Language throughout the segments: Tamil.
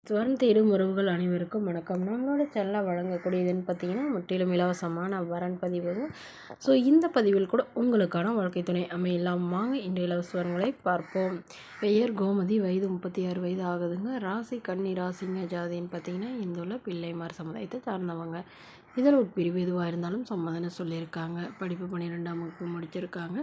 ஸ்வரம் தேடும் உறவுகள் அனைவருக்கும் வணக்கம். நம்மளோட சேனலில் வழங்கக்கூடியதுன்னு பார்த்தீங்கன்னா முற்றிலும் இலவசமான வரன் பதிவு. ஸோ இந்த பதிவில் கூட உங்களுக்கான வாழ்க்கை துணை அமையலாம். வாங்க இன்றைய இலவச வரன்களை பார்ப்போம். பெயர் கோமதி, வயது 36 வயது ஆகுதுங்க. ராசி கன்னி ராசிங்க. ஜாதின்னு பார்த்தீங்கன்னா இந்துள்ள பிள்ளைமார் சமுதாயத்தை சார்ந்தவங்க. இதில் உட்பிரிவு எதுவாக இருந்தாலும் சம்மதம்னு சொல்லியிருக்காங்க. படிப்பு 12ஆம் வகுப்பு முடிச்சிருக்காங்க.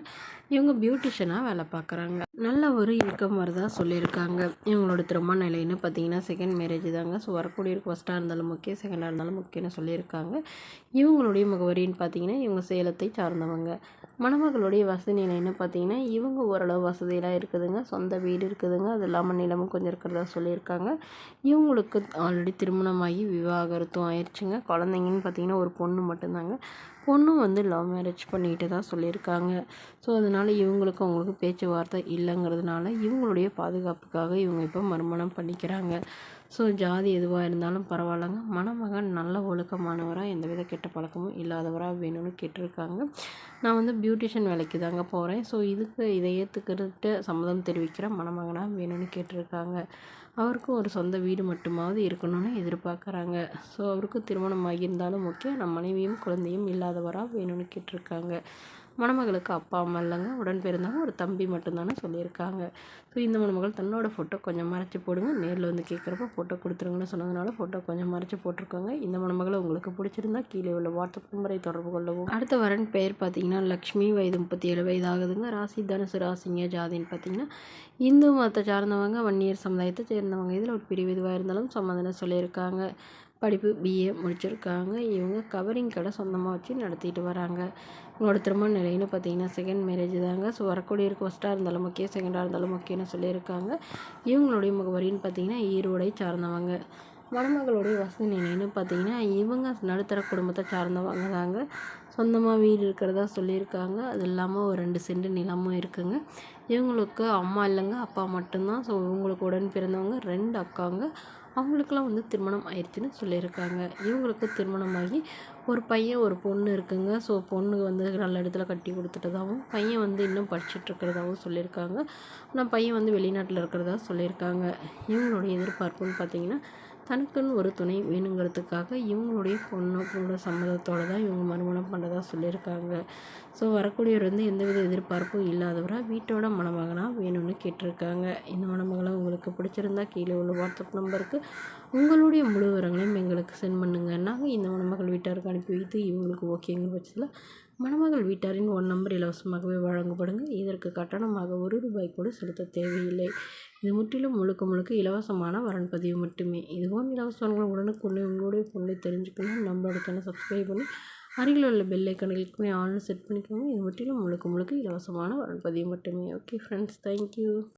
இவங்க பியூட்டிஷியனாக வேலை பார்க்குறாங்க. நல்ல ஒரு இன்கம் வரதா சொல்லியிருக்காங்க. இவங்களோட திருமண நிலைன்னு பார்த்தீங்கன்னா செகண்ட் மேரேஜ் தாங்க. ஸோ வரக்கூடியவருக்கு ஃபஸ்ட்டாக இருந்தாலும் முக்கியம், செகண்டாக இருந்தாலும் முக்கியம்னு சொல்லியிருக்காங்க. இவங்களுடைய முகவரின்னு பார்த்தீங்கன்னா இவங்க சேலத்தை சார்ந்தவங்க. மணமகளுடைய வசதி நிலைன்னு பார்த்தீங்கன்னா இவங்க ஓரளவு வசதியெல்லாம் இருக்குதுங்க. சொந்த வீடு இருக்குதுங்க. அது இல்லாமல் நிலமும் கொஞ்சம் இருக்கிறதா சொல்லியிருக்காங்க. இவங்களுக்கு ஆல்ரெடி திருமணமாகி விவாகரத்தும் ஆயிடுச்சுங்க. குழந்தைங்கன்னு பார்த்தீங்கன்னா ஒரு பொண்ணு மட்டும்தாங்க. பொண்ணும் லவ் மேரேஜ் பண்ணிட்டு தான் சொல்லியிருக்காங்க. ஸோ அதனால் இவங்களுக்கு அவங்களுக்கு பேச்சுவார்த்தை இல்லைங்கிறதுனால இவங்களுடைய பாதுகாப்புக்காக இவங்க இப்போ மறுமணம் பண்ணிக்கிறாங்க. ஸோ ஜாதி எதுவாக இருந்தாலும் பரவாயில்லைங்க. மணமகன் நல்ல ஒழுக்கமானவராக எந்தவித கெட்ட பழக்கமும் இல்லாதவராக வேணும்னு கேட்டிருக்காங்க. நான் பியூட்டிஷியன் வேலைக்கு தாங்க போகிறேன். ஸோ இதை ஏற்றுக்கிட்டு சம்மதம் தெரிவிக்கிற மணமகனாக வேணும்னு கேட்டிருக்காங்க. அவருக்கும் ஒரு சொந்த வீடு மட்டுமாவது இருக்கணும்னு எதிர்பார்க்குறாங்க. ஸோ அவருக்கும் திருமணம் ஆகியிருந்தாலும் முக்கியம், நம் மனைவியும் குழந்தையும் இல்லாதவராக வேணும்னு கேட்டிருக்காங்க. மணமகளுக்கு அப்பா அம்மா இல்லைங்க. உடன் பிறந்தவங்க ஒரு தம்பி மட்டும்தானே சொல்லியிருக்காங்க. ஸோ இந்த மணமகள் தன்னோட ஃபோட்டோ கொஞ்சம் மறைச்சி போடுங்க, நேரில் கேட்குறப்ப ஃபோட்டோ கொடுத்துருங்கன்னு சொன்னதுனால ஃபோட்டோ கொஞ்சம் மறைச்சி போட்டிருக்காங்க. இந்த மணமகளை உங்களுக்கு பிடிச்சிருந்தா கீழே உள்ள வாட்ஸ்அப் நம்பரை தொடர்பு கொள்ளவும். அடுத்த வரன் பெயர் பார்த்தீங்கன்னா லக்ஷ்மி, வயது 37 வயது ஆகுதுங்க. ராசி தனுசு ராசிங்க. ஜாதின்னு பார்த்தீங்கன்னா இந்து மதத்தை சார்ந்தவங்க, வன்னியர் சமுதாயத்தை சேர்ந்தவங்க. இதில் ஒரு பிரிவு எதுவாக இருந்தாலும் சம்மதம்னு சொல்லியிருக்காங்க. படிப்பு பிஏ முடிச்சிருக்காங்க. இவங்க கவரிங் கடை சொந்தமாக வச்சு நடத்திட்டு வராங்க. இவங்களோட திருமண நிலைன்னு பார்த்தீங்கன்னா செகண்ட் மேரேஜ் தாங்க. ஸோ வரக்கூடியவருக்கு ஃபஸ்ட்டாக இருந்தாலும் முக்கியம், செகண்டாக இருந்தாலும் முக்கியம்னு சொல்லியிருக்காங்க. இவங்களுடைய முகவரின்னு பார்த்தீங்கன்னா ஈரோடை சார்ந்தவங்க. மணமகளுடைய வசதி நிலைன்னு பார்த்தீங்கன்னா இவங்க நடுத்தர குடும்பத்தை சார்ந்தவங்க தாங்க. சொந்தமாக வீடு இருக்கிறதா சொல்லியிருக்காங்க. அது இல்லாமல் ஒரு 2 சென்ட் நிலமும் இருக்குங்க. இவங்களுக்கு அம்மா இல்லைங்க, அப்பா மட்டும்தான். ஸோ இவங்களுக்கு உடன் பிறந்தவங்க 2 அக்காங்க. அவங்களுக்கெல்லாம் திருமணம் ஆயிடுச்சுன்னு சொல்லியிருக்காங்க. இவங்களுக்கு திருமணமாகி ஒரு பையன் ஒரு பொண்ணு இருக்குங்க. ஸோ பொண்ணு நல்ல இடத்துல கட்டி கொடுத்துட்டதாகவும், பையன் இன்னும் படிச்சுட்டு இருக்கிறதாகவும் சொல்லியிருக்காங்க. ஆனால் பையன் வெளிநாட்டில் இருக்கிறதா சொல்லியிருக்காங்க. இவங்களுடைய எதிர்பார்ப்புன்னு பார்த்தீங்கன்னா தனக்குன்னு ஒரு துணை வேணுங்கிறதுக்காக இவங்களுடைய பொண்ணோட சம்மதத்தோடு தான் இவங்க மறுமணம் பண்ணுறதா சொல்லியிருக்காங்க. ஸோ வரக்கூடியவர் எந்தவித எதிர்பார்ப்பும் இல்லாதவராக வீட்டோட மணமகனாக வேணும்னு கேட்டிருக்காங்க. இந்த மணமகளை உங்களுக்கு பிடிச்சிருந்தா கீழே உள்ள வாட்ஸ்அப் நம்பருக்கு உங்களுடைய முழு விவரங்களையும் எங்களுக்கு சென்ட் பண்ணுங்க. நாங்கள் இந்த மணமகள் வீட்டாருக்கு அனுப்பி வைத்து இவங்களுக்கு ஓகேங்கிற பட்சத்தில் மணமகள் வீட்டாரின் 1 நம்பர் இலவசமாகவே வழங்கப்படுங்க. இதற்கு கட்டணமாக ₹1 கூட செலுத்த தேவையில்லை. இது முற்றிலும் முழுக்க இலவசமான வரன் பதிவு மட்டுமே. இதுபோன்ற இலவசங்களை உடனுக்குடனே உங்களுடைய பொண்ணை தெரிஞ்சுக்கணும். நம்மளோட சேனல் சப்ஸ்கிரைப் பண்ணி அருகில் உள்ள பெல் ஐக்கானை கிளிக் பண்ணி ஆல்னு செட் பண்ணிக்கோங்க. இது முற்றிலும் முழுக்க இலவசமான வரன் பதிவு மட்டுமே. Okay friends, thank you.